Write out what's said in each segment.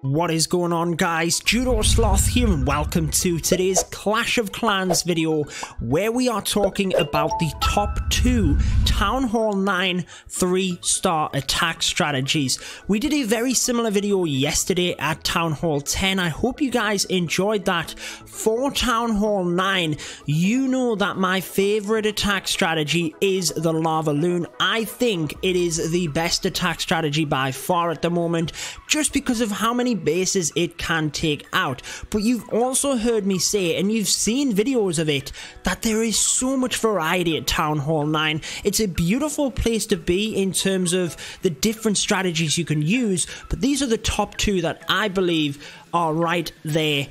What is going on, guys? Judo Sloth here, and welcome to today's Clash of Clans video, where we are talking about the top 2 Town Hall 9 3-star attack strategies. We did a very similar video yesterday at Town Hall 10. I hope you guys enjoyed that. For Town Hall 9, you know that my favorite attack strategy is the Lavaloon. I think it is the best attack strategy by far at the moment, just because of how many bases it can take out. But you've also heard me say, and you've seen videos of it, that there is so much variety at Town Hall 9. It's a beautiful place to be in terms of the different strategies you can use, but these are the top 2 that I believe are right there.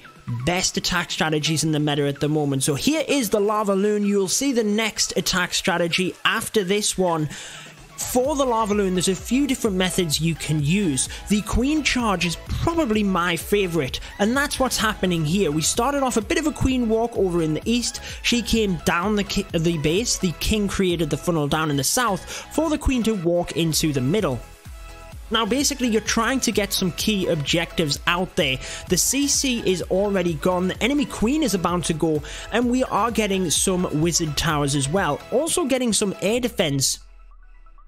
Best attack strategies in the meta at the moment. So here is the Lavaloon. You'll see the next attack strategy after this one. For the Lavaloon, there's a few different methods you can use. The Queen Charge is probably my favourite, and that's what's happening here. We started off a bit of a Queen walk over in the east. She came down the base. The King created the funnel down in the south for the Queen to walk into the middle. Now basically you're trying to get some key objectives out there. The CC is already gone, the enemy queen is about to go, and we are getting some wizard towers as well. Also getting some air defense.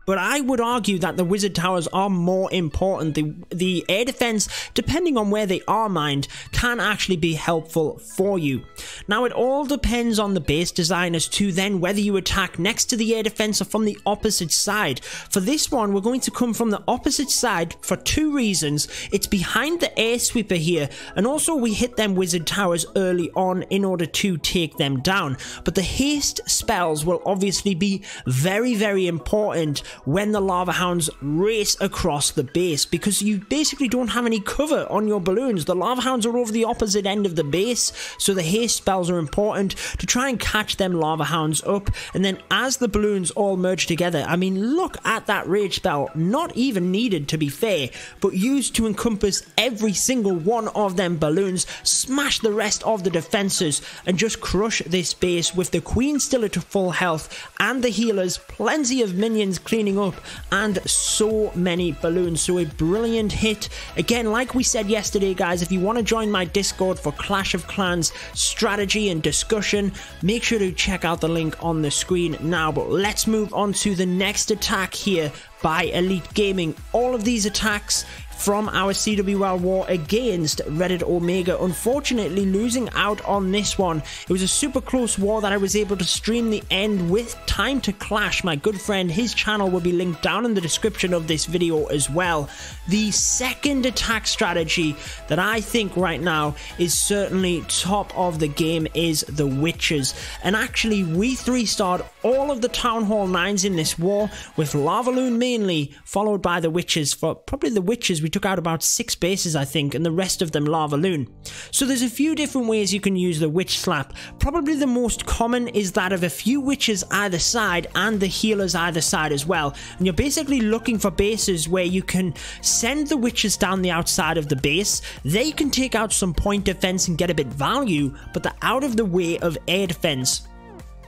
But I would argue that the wizard towers are more important. The air defense, depending on where they are mined, can actually be helpful for you. Now it all depends on the base design as to then whether you attack next to the air defense or from the opposite side. For this one, we're going to come from the opposite side for 2 reasons. It's behind the air sweeper here, and also we hit them wizard towers early on in order to take them down. But the haste spells will obviously be very, very important when the lava hounds race across the base, because you basically don't have any cover on your balloons. The lava hounds are over the opposite end of the base, so the haste spells are important to try and catch them lava hounds up. And then as the balloons all merge together, I mean, look at that rage spell, not even needed to be fair, but used to encompass every single one of them balloons, smash the rest of the defenses, and just crush this base with the queen still at full health and the healers, plenty of minions cleaning up, and so many balloons. So a brilliant hit. Again, like we said yesterday, guys, if you want to join my Discord for Clash of Clans strategy and discussion, make sure to check out the link on the screen now. But let's move on to the next attack here by Elite Gaming. All of these attacks from our CWL war against Reddit Omega, unfortunately losing out on this one. It was a super close war that I was able to stream the end with. Time to Clash, my good friend, his channel will be linked down in the description of this video as well. The second attack strategy that I think right now is certainly top of the game is the Witches. And actually we 3-starred all of the Town Hall 9s in this war, with Lavaloon mainly, followed by the Witches. For probably the Witches, we took out about 6 bases, I think, and the rest of them Lavaloon. So there's a few different ways you can use the Witch Slap. Probably the most common is that of a few witches either side and the healers either side as well. And you're basically looking for bases where you can send the witches down the outside of the base. They can take out some point defense and get a bit value, but they're out of the way of air defense.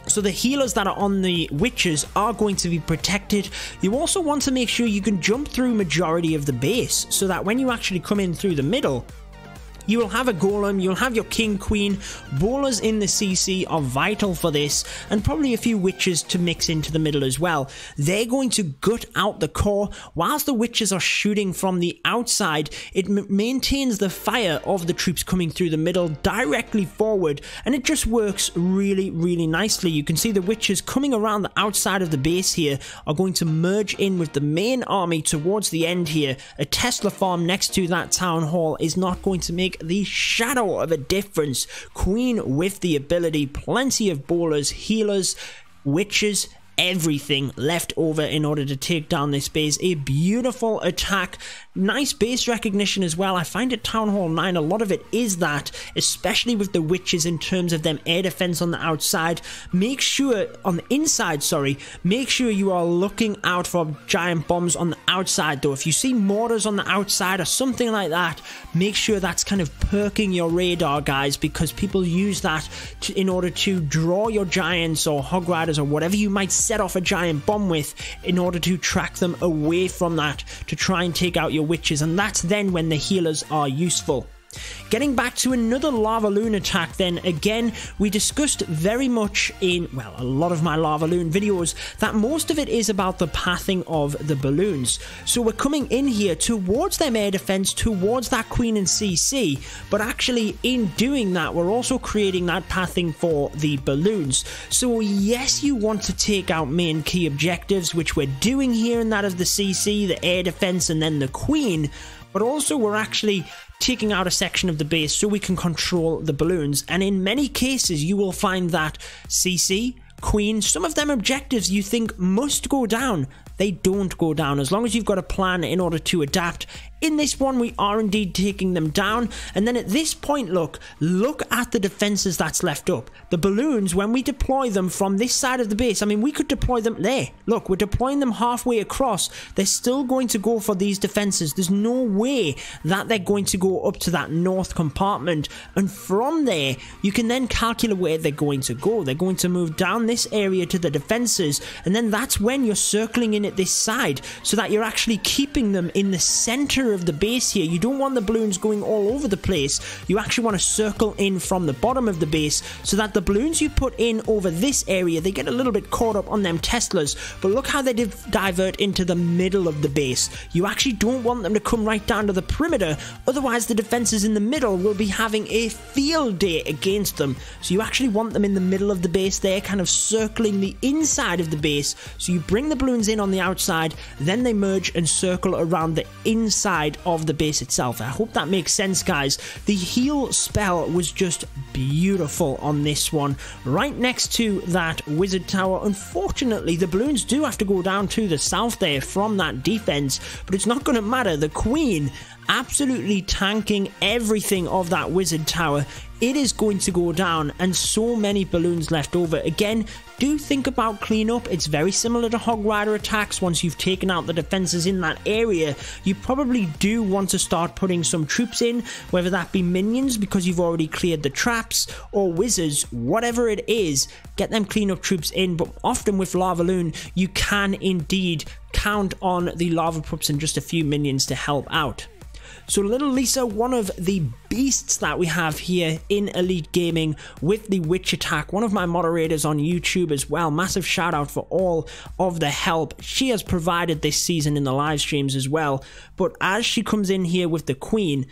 So the healers that are on the witches are going to be protected. You also want to make sure you can jump through majority of the base, so that when you actually come in through the middle, you will have a golem, you'll have your king, queen. Bowlers in the CC are vital for this, and probably a few witches to mix into the middle as well. They're going to gut out the core. Whilst the witches are shooting from the outside, it maintains the fire of the troops coming through the middle directly forward, and it just works really, really nicely. You can see the witches coming around the outside of the base here are going to merge in with the main army towards the end here. A Tesla farm next to that town hall is not going to make the shadow of a difference. Queen with the ability, plenty of bowlers, healers, witches, everything left over in order to take down this base. A beautiful attack. Nice base recognition as well. I find at Town Hall 9 a lot of it is that, especially with the witches in terms of them air defense on the outside. Make sure, on the inside, sorry, make sure you are looking out for giant bombs on the outside though. If you see mortars on the outside or something like that, make sure that's kind of perking your radar, guys, because people use that in order to draw your giants or hog riders or whatever you might set off a giant bomb with, in order to track them away from that to try and take out your witches, and that's then when the healers are useful. Getting back to another Lavaloon attack then, again, we discussed very much in, well, a lot of my Lavaloon videos, that most of it is about the pathing of the balloons. So we're coming in here towards them air defense, towards that queen and CC, but actually in doing that, we're also creating that pathing for the balloons. So yes, you want to take out main key objectives, which we're doing here, and that of the CC, the air defense, and then the queen, but also we're actually taking out a section of the base so we can control the balloons. And in many cases you will find that CC, queen, some of them objectives you think must go down, they don't go down as long as you've got a plan in order to adapt. In this one, we are indeed taking them down, and then at this point, look at the defenses that's left up. The balloons, when we deploy them from this side of the base, I mean, we could deploy them there. Look, we're deploying them halfway across. They're still going to go for these defenses. There's no way that they're going to go up to that north compartment, and from there, you can then calculate where they're going to go. They're going to move down this area to the defenses, and then that's when you're circling in at this side, so that you're actually keeping them in the center of the base here. You don't want the balloons going all over the place. You actually want to circle in from the bottom of the base, so that the balloons you put in over this area, they get a little bit caught up on them Teslas, but look how they divert into the middle of the base. You actually don't want them to come right down to the perimeter, otherwise the defenses in the middle will be having a field day against them. So you actually want them in the middle of the base there, kind of circling the inside of the base. So you bring the balloons in on the outside, then they merge and circle around the inside of the base itself. I hope that makes sense, guys. The heal spell was just beautiful on this one, right next to that wizard tower. Unfortunately, the balloons do have to go down to the south there from that defense, but it's not going to matter. The queen absolutely tanking everything of that wizard tower. It is going to go down, and so many balloons left over. Again, do think about cleanup. It's very similar to Hog Rider attacks. Once you've taken out the defenses in that area, you probably do want to start putting some troops in, whether that be minions because you've already cleared the traps, or wizards, whatever it is, get them cleanup troops in. But often with Lavaloon, you can indeed count on the lava pups and just a few minions to help out. So Little Lisa, one of the beasts that we have here in Elite Gaming with the witch attack, one of my moderators on YouTube as well. Massive shout out for all of the help she has provided this season in the live streams as well. But as she comes in here with the queen,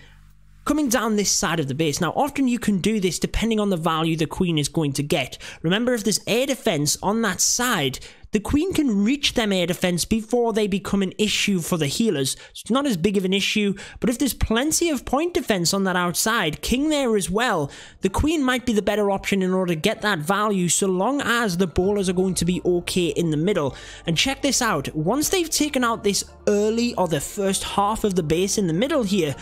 coming down this side of the base. Now, often you can do this depending on the value the queen is going to get. Remember, if there's air defense on that side, the queen can reach them air defense before they become an issue for the healers. So it's not as big of an issue, but if there's plenty of point defense on that outside, king there as well, the queen might be the better option in order to get that value, so long as the ballers are going to be okay in the middle. And check this out, once they've taken out this early or the first half of the base in the middle here,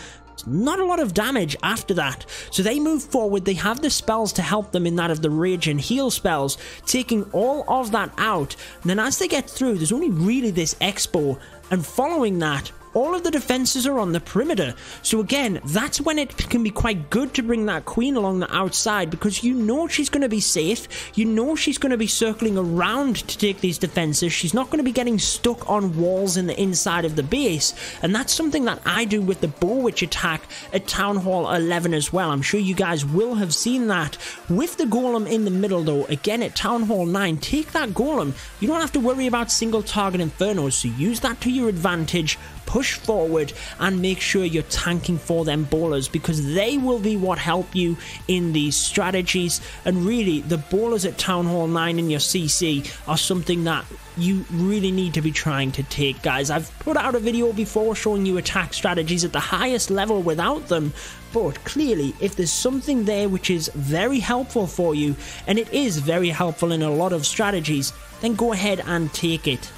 not a lot of damage after that. So they move forward, they have the spells to help them in that of the rage and heal spells, taking all of that out. And then as they get through, there's only really this expo, and following that, all of the defenses are on the perimeter. So again, that's when it can be quite good to bring that queen along the outside, because you know she's going to be safe. You know she's going to be circling around to take these defenses. She's not going to be getting stuck on walls in the inside of the base. And that's something that I do with the Bow Witch attack at Town Hall 11 as well. I'm sure you guys will have seen that. With the golem in the middle though, again at Town Hall 9, take that golem. You don't have to worry about single target infernos, so use that to your advantage. Push forward and make sure you're tanking for them ballers, because they will be what help you in these strategies. And really, the ballers at Town Hall 9 in your CC are something that you really need to be trying to take, guys. I've put out a video before showing you attack strategies at the highest level without them, but clearly if there's something there which is very helpful for you, and it is very helpful in a lot of strategies, then go ahead and take it.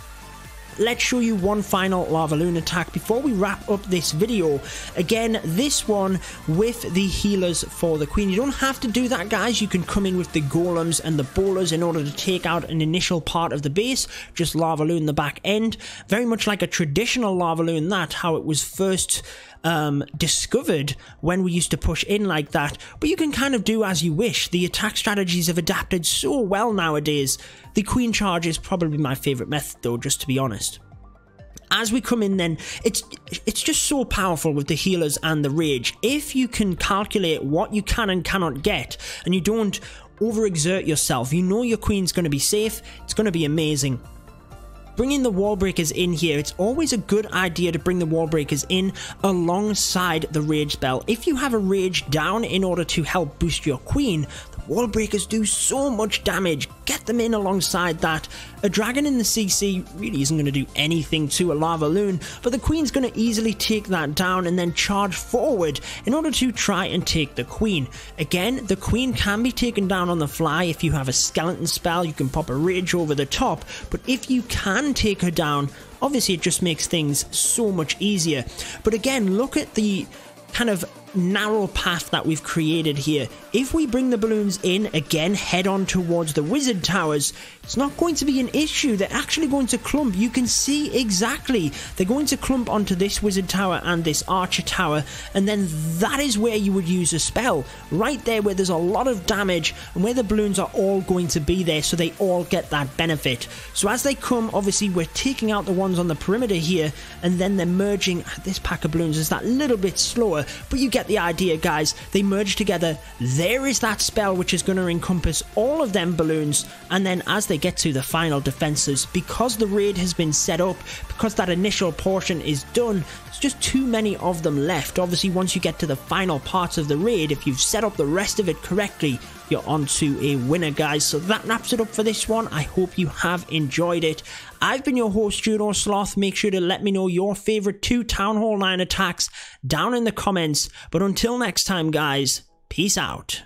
Let's show you one final Lavaloon attack before we wrap up this video. Again, this one with the healers for the queen. You don't have to do that, guys. You can come in with the golems and the bowlers in order to take out an initial part of the base. Just Lavaloon the back end. Very much like a traditional Lavaloon, that how it was first discovered when we used to push in like that. But you can kind of do as you wish. The attack strategies have adapted so well nowadays. The queen charge is probably my favorite method though, just to be honest. As we come in then, it's just so powerful with the healers and the rage. If you can calculate what you can and cannot get, and you don't overexert yourself, you know your queen's going to be safe, it's going to be amazing. Bringing the wall breakers in here, it's always a good idea to bring the wall breakers in alongside the rage spell. If you have a rage down in order to help boost your queen, the wall breakers do so much damage. Get them in alongside that. A dragon in the CC really isn't going to do anything to a Lavaloon, but the queen's going to easily take that down and then charge forward in order to try and take the queen. Again, the queen can be taken down on the fly. If you have a skeleton spell, you can pop a rage over the top, but if you can take her down, obviously it just makes things so much easier. But again, look at the kind of narrow path that we've created here. If we bring the balloons in, again, head on towards the wizard towers, it's not going to be an issue. They're actually going to clump. You can see exactly. They're going to clump onto this wizard tower and this archer tower, and then that is where you would use a spell. Right there where there's a lot of damage and where the balloons are all going to be there, so they all get that benefit. So as they come, obviously we're taking out the ones on the perimeter here, and then they're merging. This pack of balloons is that little bit slower, but you get the idea, guys. They merge together. There is that spell which is going to encompass all of them balloons, and then as they get to the final defenses, because the raid has been set up, because that initial portion is done, there's just too many of them left. Obviously, once you get to the final parts of the raid, if you've set up the rest of it correctly, you're on to a winner, guys. So that wraps it up for this one. I hope you have enjoyed it. I've been your host, Judo Sloth. Make sure to let me know your favorite 2 Town Hall 9 attacks down in the comments. But until next time, guys, peace out.